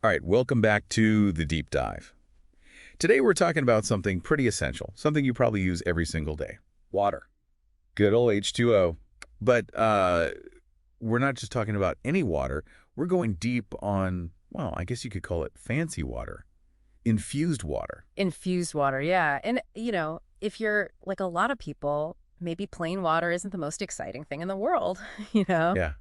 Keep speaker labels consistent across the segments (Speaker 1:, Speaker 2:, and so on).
Speaker 1: All right, welcome back to the deep dive. Today we're talking about something pretty essential, something you probably use every single day.
Speaker 2: Water.
Speaker 1: Good old H2O. But we're not just talking about any water. We're going deep on, well, I guess you could call it fancy water. Infused water.
Speaker 3: Infused water, yeah. And, if you're like a lot of people, maybe plain water isn't the most exciting thing in the world, you know?
Speaker 1: Yeah.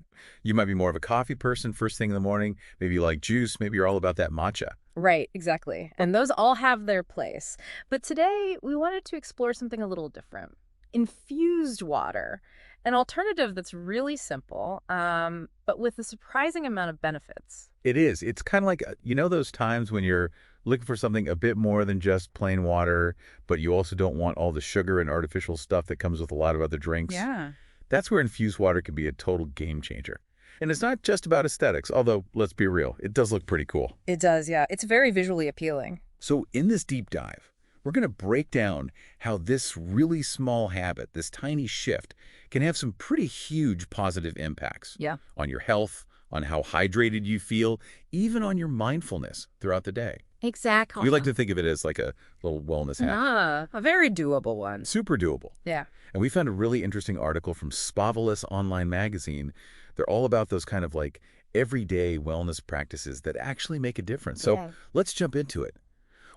Speaker 1: You might be more of a coffee person first thing in the morning. Maybe you like juice. Maybe you're all about that matcha.
Speaker 3: Right, exactly. And those all have their place. But today, we wanted to explore something a little different. Infused water, an alternative that's really simple, but with a surprising amount of benefits.
Speaker 1: It is. It's kind of like, those times when you're looking for something a bit more than just plain water, but you also don't want all the sugar and artificial stuff that comes with a lot of other drinks.
Speaker 3: Yeah.
Speaker 1: That's where infused water can be a total game changer. And it's not just about aesthetics, although, let's be real, it does look pretty cool.
Speaker 3: It does, yeah. It's very visually appealing.
Speaker 1: So in this deep dive, we're going to break down how this really small habit, this tiny shift, can have some pretty huge positive impacts.
Speaker 3: Yeah.
Speaker 1: On your health, on how hydrated you feel, even on your mindfulness throughout the day.
Speaker 3: Exactly.
Speaker 1: We like to think of it as like a little wellness hack.
Speaker 3: A very doable one.
Speaker 1: Super doable.
Speaker 3: Yeah.
Speaker 1: And we found a really interesting article from Spavelous online magazine. They're all about those kind of like everyday wellness practices that actually make a difference. So let's jump into it.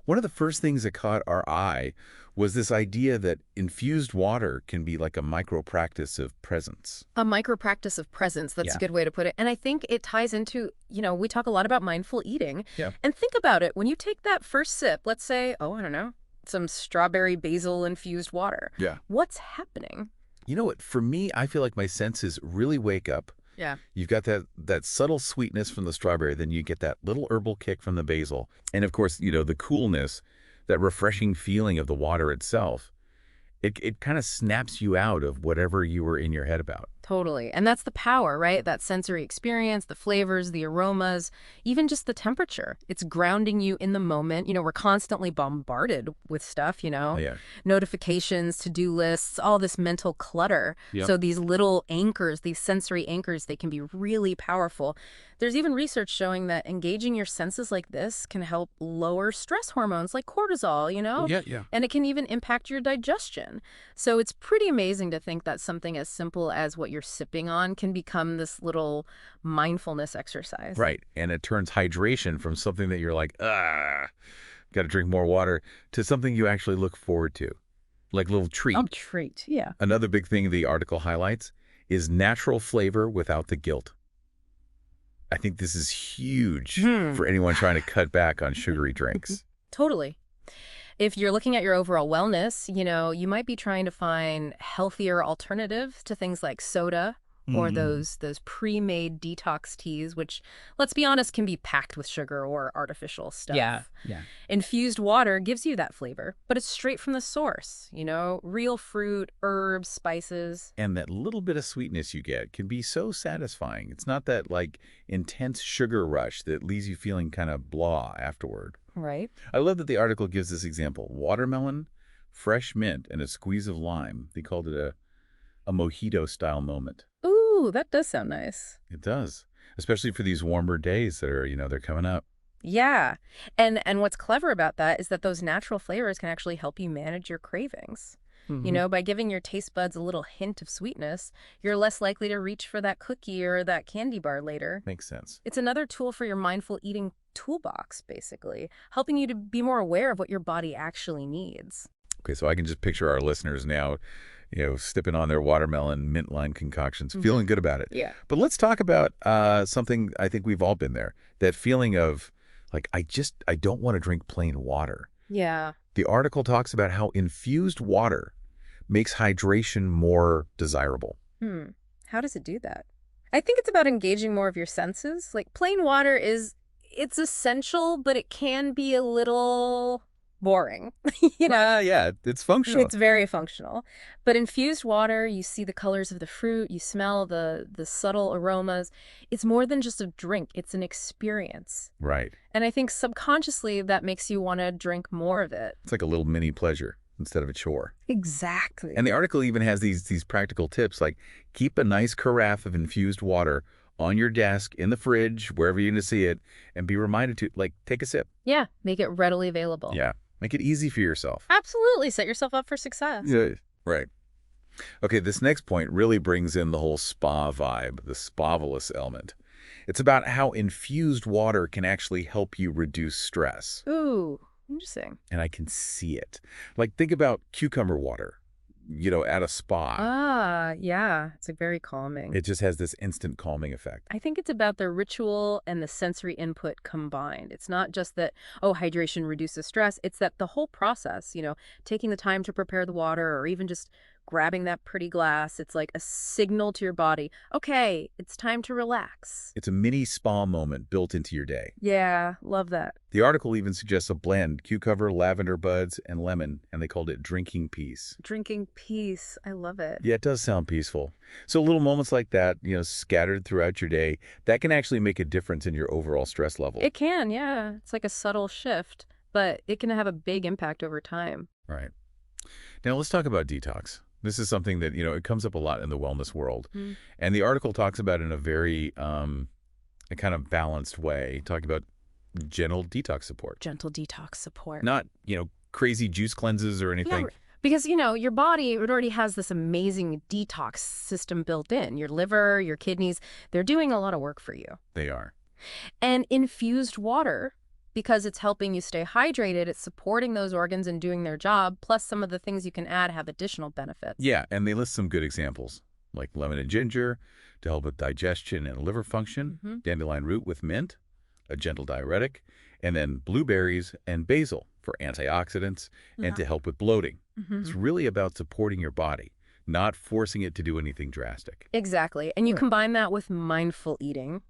Speaker 1: One of the first things that caught our eye was this idea that infused water can be like a micro practice of presence.
Speaker 3: A micro practice of presence. That's a good way to put it. And I think it ties into, we talk a lot about mindful eating.
Speaker 1: Yeah.
Speaker 3: And think about it. When you take that first sip, let's say, I don't know, some strawberry basil infused water.
Speaker 1: Yeah.
Speaker 3: What's happening?
Speaker 1: You know what? For me, I feel like my senses really wake up.
Speaker 3: Yeah.
Speaker 1: You've got that subtle sweetness from the strawberry, then you get that little herbal kick from the basil. And of course, the coolness, that refreshing feeling of the water itself. It kind of snaps you out of whatever you were in your head about.
Speaker 3: Totally. And that's the power, right? That sensory experience, the flavors, the aromas, even just the temperature. It's grounding you in the moment. We're constantly bombarded with stuff,
Speaker 1: Yeah.
Speaker 3: notifications, to-do lists, all this mental clutter.
Speaker 1: Yep.
Speaker 3: So these little anchors, these sensory anchors, they can be really powerful. There's even research showing that engaging your senses like this can help lower stress hormones like cortisol,
Speaker 1: Yeah.
Speaker 3: And it can even impact your digestion. So it's pretty amazing to think that something as simple as what you're sipping on can become this little mindfulness exercise.
Speaker 1: Right. And it turns hydration from something that you're like, got to drink more water, to something you actually look forward to, like a little treat.
Speaker 3: A treat, yeah.
Speaker 1: Another big thing the article highlights is natural flavor without the guilt. I think this is huge for anyone trying to cut back on sugary drinks.
Speaker 3: Totally. If you're looking at your overall wellness, you might be trying to find healthier alternatives to things like soda or those pre-made detox teas, which, let's be honest, can be packed with sugar or artificial stuff.
Speaker 2: Yeah.
Speaker 3: Infused water gives you that flavor, but it's straight from the source, real fruit, herbs, spices.
Speaker 1: And that little bit of sweetness you get can be so satisfying. It's not that like intense sugar rush that leaves you feeling kind of blah afterward.
Speaker 3: Right.
Speaker 1: I love that the article gives this example. Watermelon, fresh mint, and a squeeze of lime. They called it a mojito-style moment.
Speaker 3: Ooh, that does sound nice.
Speaker 1: It does, especially for these warmer days that are, they're coming up.
Speaker 3: Yeah. And what's clever about that is that those natural flavors can actually help you manage your cravings. By giving your taste buds a little hint of sweetness, you're less likely to reach for that cookie or that candy bar later.
Speaker 1: Makes sense.
Speaker 3: It's another tool for your mindful eating toolbox, basically, helping you to be more aware of what your body actually needs.
Speaker 1: Okay, so I can just picture our listeners now, sipping on their watermelon mint lime concoctions, feeling good about it.
Speaker 3: Yeah.
Speaker 1: But let's talk about something I think we've all been there, that feeling of like, I don't want to drink plain water.
Speaker 3: Yeah.
Speaker 1: The article talks about how infused water makes hydration more desirable.
Speaker 3: How does it do that? I think it's about engaging more of your senses. Like plain water it's essential, but it can be a little boring.
Speaker 1: Yeah, it's functional.
Speaker 3: It's very functional. But infused water, you see the colors of the fruit, you smell the subtle aromas. It's more than just a drink. It's an experience.
Speaker 1: Right.
Speaker 3: And I think subconsciously that makes you want to drink more of it.
Speaker 1: It's like a little mini pleasure instead of a chore.
Speaker 3: Exactly.
Speaker 1: And the article even has these practical tips, like keep a nice carafe of infused water on your desk, in the fridge, wherever you're going to see it, and be reminded to, like, take a sip.
Speaker 3: Yeah, make it readily available.
Speaker 1: Yeah. Make it easy for yourself.
Speaker 3: Absolutely. Set yourself up for success.
Speaker 1: Yeah. Right. Okay, this next point really brings in the whole spa vibe, the Spavelous element. It's about how infused water can actually help you reduce stress.
Speaker 3: Ooh, interesting.
Speaker 1: And I can see it. Like, think about cucumber water, at a spa.
Speaker 3: Ah, yeah. It's like very calming.
Speaker 1: It just has this instant calming effect.
Speaker 3: I think it's about the ritual and the sensory input combined. It's not just that, oh, hydration reduces stress. It's that the whole process, taking the time to prepare the water or even just grabbing that pretty glass, it's like a signal to your body, okay, it's time to relax.
Speaker 1: It's a mini spa moment built into your day.
Speaker 3: Yeah, love that.
Speaker 1: The article even suggests a blend, cucumber, lavender buds, and lemon, and they called it drinking peace.
Speaker 3: Drinking peace. I love it.
Speaker 1: Yeah, it does sound peaceful. So little moments like that, scattered throughout your day, that can actually make a difference in your overall stress level.
Speaker 3: It can, yeah. It's like a subtle shift, but it can have a big impact over time.
Speaker 1: Right. Now let's talk about detox. This is something that, it comes up a lot in the wellness world.
Speaker 3: Mm.
Speaker 1: And the article talks about it in a very a kind of balanced way, talking about gentle detox support.
Speaker 3: Gentle detox support.
Speaker 1: Not, crazy juice cleanses or anything.
Speaker 3: Yeah, because, your body, it already has this amazing detox system built in. Your liver, your kidneys, they're doing a lot of work for you.
Speaker 1: They are.
Speaker 3: And infused water, because it's helping you stay hydrated, it's supporting those organs and doing their job, plus some of the things you can add have additional benefits.
Speaker 1: Yeah, and they list some good examples, like lemon and ginger to help with digestion and liver function, dandelion root with mint, a gentle diuretic, and then blueberries and basil for antioxidants and to help with bloating. It's really about supporting your body, not forcing it to do anything drastic.
Speaker 3: Exactly. And you combine that with mindful eating,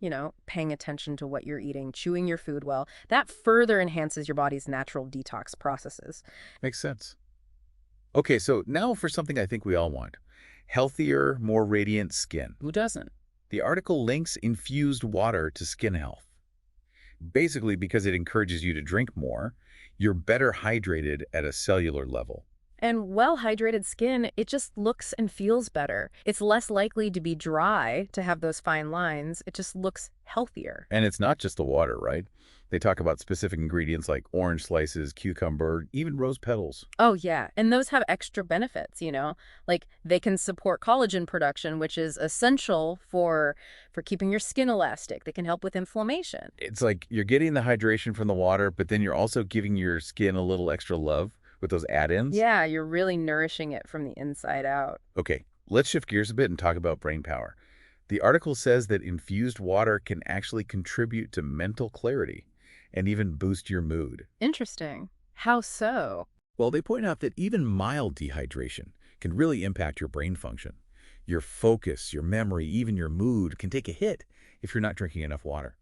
Speaker 3: paying attention to what you're eating, chewing your food well. That further enhances your body's natural detox processes.
Speaker 1: Makes sense. Okay, so now for something I think we all want. Healthier, more radiant skin.
Speaker 2: Who doesn't?
Speaker 1: The article links infused water to skin health. Basically, because it encourages you to drink more, you're better hydrated at a cellular level.
Speaker 3: And well-hydrated skin, it just looks and feels better. It's less likely to be dry, to have those fine lines. It just looks healthier.
Speaker 1: And it's not just the water, right? They talk about specific ingredients like orange slices, cucumber, even rose petals.
Speaker 3: Oh, yeah. And those have extra benefits, Like they can support collagen production, which is essential for keeping your skin elastic. They can help with inflammation.
Speaker 1: It's like you're getting the hydration from the water, but then you're also giving your skin a little extra love with those add-ins.
Speaker 3: Yeah, you're really nourishing it from the inside out.
Speaker 1: Okay, let's shift gears a bit and talk about brain power. The article says that infused water can actually contribute to mental clarity and even boost your mood.
Speaker 3: Interesting. How so?
Speaker 1: Well, they point out that even mild dehydration can really impact your brain function. Your focus, your memory, even your mood can take a hit if you're not drinking enough water.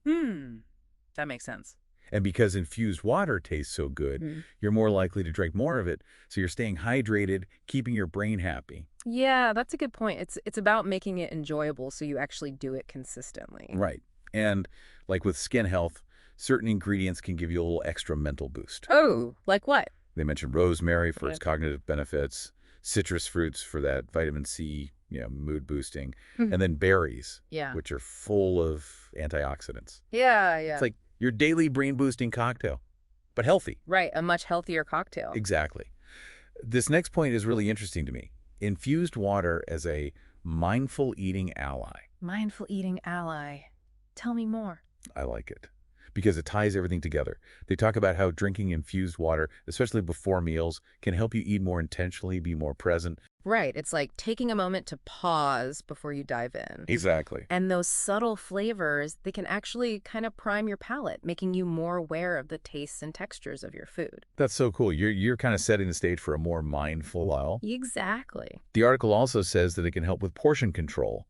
Speaker 2: That makes sense.
Speaker 1: And because infused water tastes so good, you're more likely to drink more of it, so you're staying hydrated, keeping your brain happy.
Speaker 3: Yeah, that's a good point. It's about making it enjoyable so you actually do it consistently.
Speaker 1: Right. And like with skin health, certain ingredients can give you a little extra mental boost.
Speaker 3: Oh, like what?
Speaker 1: They mentioned rosemary for its cognitive benefits, citrus fruits for that vitamin C, mood boosting, and then berries, which are full of antioxidants.
Speaker 3: Yeah.
Speaker 1: It's like your daily brain-boosting cocktail, but healthy.
Speaker 3: Right, a much healthier cocktail.
Speaker 1: Exactly. This next point is really interesting to me. Infused water as a mindful eating ally.
Speaker 3: Mindful eating ally. Tell me more.
Speaker 1: I like it because it ties everything together. They talk about how drinking infused water, especially before meals, can help you eat more intentionally, be more present.
Speaker 3: Right, it's like taking a moment to pause before you dive in.
Speaker 1: Exactly.
Speaker 3: And those subtle flavors, they can actually kind of prime your palate, making you more aware of the tastes and textures of your food.
Speaker 1: That's so cool. You're kind of setting the stage for a more mindful while.
Speaker 3: Exactly.
Speaker 1: The article also says that it can help with portion control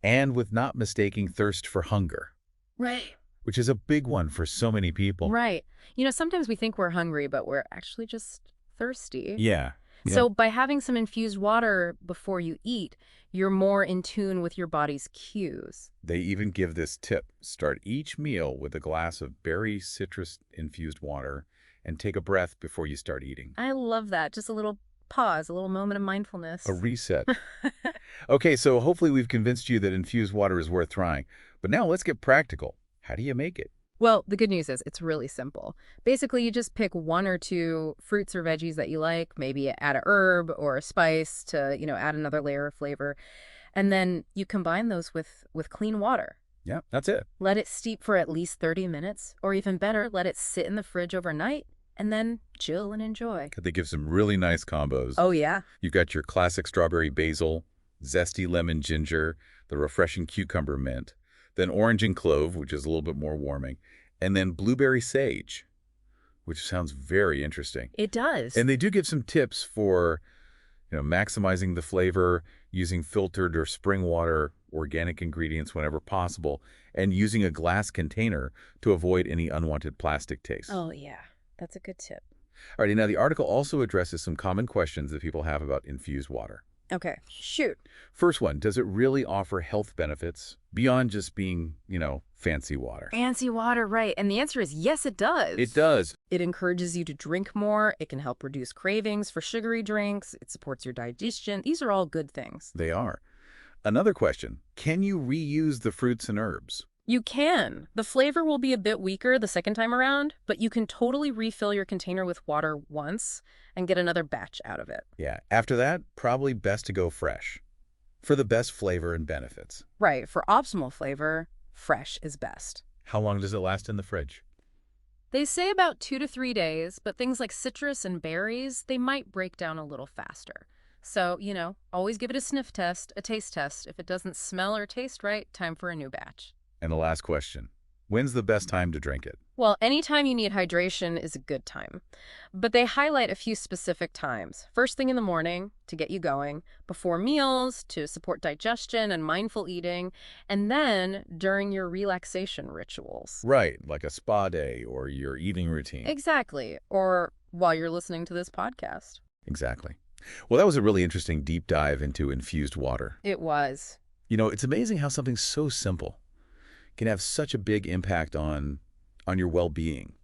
Speaker 1: and with not mistaking thirst for hunger.
Speaker 3: Right.
Speaker 1: Which is a big one for so many people.
Speaker 3: Right. Sometimes we think we're hungry, but we're actually just thirsty.
Speaker 1: Yeah.
Speaker 3: So by having some infused water before you eat, you're more in tune with your body's cues.
Speaker 1: They even give this tip. Start each meal with a glass of berry citrus infused water and take a breath before you start eating.
Speaker 3: I love that. Just a little pause, a little moment of mindfulness.
Speaker 1: A reset. Okay, so hopefully we've convinced you that infused water is worth trying. But now let's get practical. How do you make it?
Speaker 3: Well, the good news is it's really simple. Basically, you just pick one or two fruits or veggies that you like, maybe add a herb or a spice to, add another layer of flavor. And then you combine those with clean water.
Speaker 1: Yeah, that's it.
Speaker 3: Let it steep for at least 30 minutes, or even better, let it sit in the fridge overnight, and then chill and enjoy.
Speaker 1: They give some really nice combos.
Speaker 3: Oh, yeah.
Speaker 1: You've got your classic strawberry basil, zesty lemon ginger, the refreshing cucumber mint, then orange and clove, which is a little bit more warming, and then blueberry sage, which sounds very interesting.
Speaker 3: It does.
Speaker 1: And they do give some tips for, maximizing the flavor, using filtered or spring water, organic ingredients whenever possible, and using a glass container to avoid any unwanted plastic taste.
Speaker 3: Oh, yeah. That's a good tip.
Speaker 1: All right, now the article also addresses some common questions that people have about infused water.
Speaker 3: Okay, shoot.
Speaker 1: First one, does it really offer health benefits beyond just being, fancy water?
Speaker 3: Fancy water, right. And the answer is yes, it does.
Speaker 1: It does.
Speaker 3: It encourages you to drink more. It can help reduce cravings for sugary drinks. It supports your digestion. These are all good things.
Speaker 1: They are. Another question, can you reuse the fruits and herbs?
Speaker 3: You can. The flavor will be a bit weaker the second time around, but you can totally refill your container with water once and get another batch out of it.
Speaker 1: Yeah, after that, probably best to go fresh for the best flavor and benefits.
Speaker 3: Right. For optimal flavor, fresh is best.
Speaker 1: How long does it last in the fridge?
Speaker 3: They say about 2 to 3 days, but things like citrus and berries, they might break down a little faster. So, always give it a sniff test, a taste test. If it doesn't smell or taste right, time for a new batch.
Speaker 1: And the last question, when's the best time to drink it?
Speaker 3: Well, anytime you need hydration is a good time. But they highlight a few specific times. First thing in the morning to get you going, before meals to support digestion and mindful eating, and then during your relaxation rituals.
Speaker 1: Right, like a spa day or your eating routine.
Speaker 3: Exactly. Or while you're listening to this podcast.
Speaker 1: Exactly. Well, that was a really interesting deep dive into infused water.
Speaker 3: It was.
Speaker 1: It's amazing how something so simple can have such a big impact on your well-being.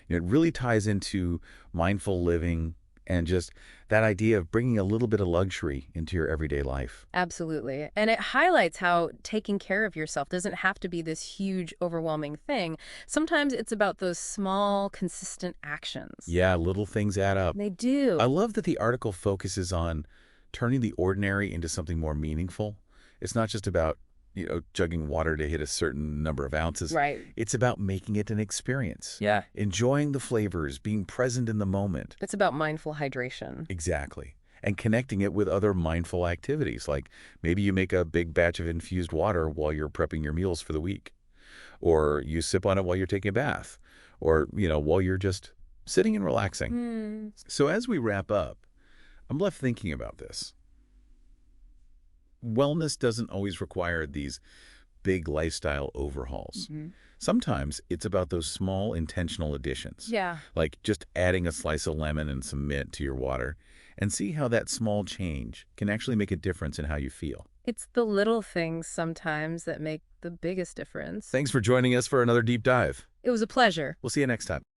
Speaker 1: It really ties into mindful living and just that idea of bringing a little bit of luxury into your everyday life.
Speaker 3: Absolutely. And it highlights how taking care of yourself doesn't have to be this huge, overwhelming thing. Sometimes it's about those small, consistent actions.
Speaker 1: Yeah, little things add up.
Speaker 3: They do.
Speaker 1: I love that the article focuses on turning the ordinary into something more meaningful. It's not just about jugging water to hit a certain number of ounces.
Speaker 3: Right.
Speaker 1: It's about making it an experience.
Speaker 3: Yeah.
Speaker 1: Enjoying the flavors, being present in the moment.
Speaker 3: It's about mindful hydration.
Speaker 1: Exactly. And connecting it with other mindful activities, like maybe you make a big batch of infused water while you're prepping your meals for the week. Or you sip on it while you're taking a bath. Or, while you're just sitting and relaxing. So as we wrap up, I'm left thinking about this. Wellness doesn't always require these big lifestyle overhauls. Sometimes it's about those small intentional additions.
Speaker 3: Yeah.
Speaker 1: Like just adding a slice of lemon and some mint to your water, and see how that small change can actually make a difference in how you feel.
Speaker 3: It's the little things sometimes that make the biggest difference.
Speaker 1: Thanks for joining us for another deep dive.
Speaker 3: It was a pleasure.
Speaker 1: We'll see you next time.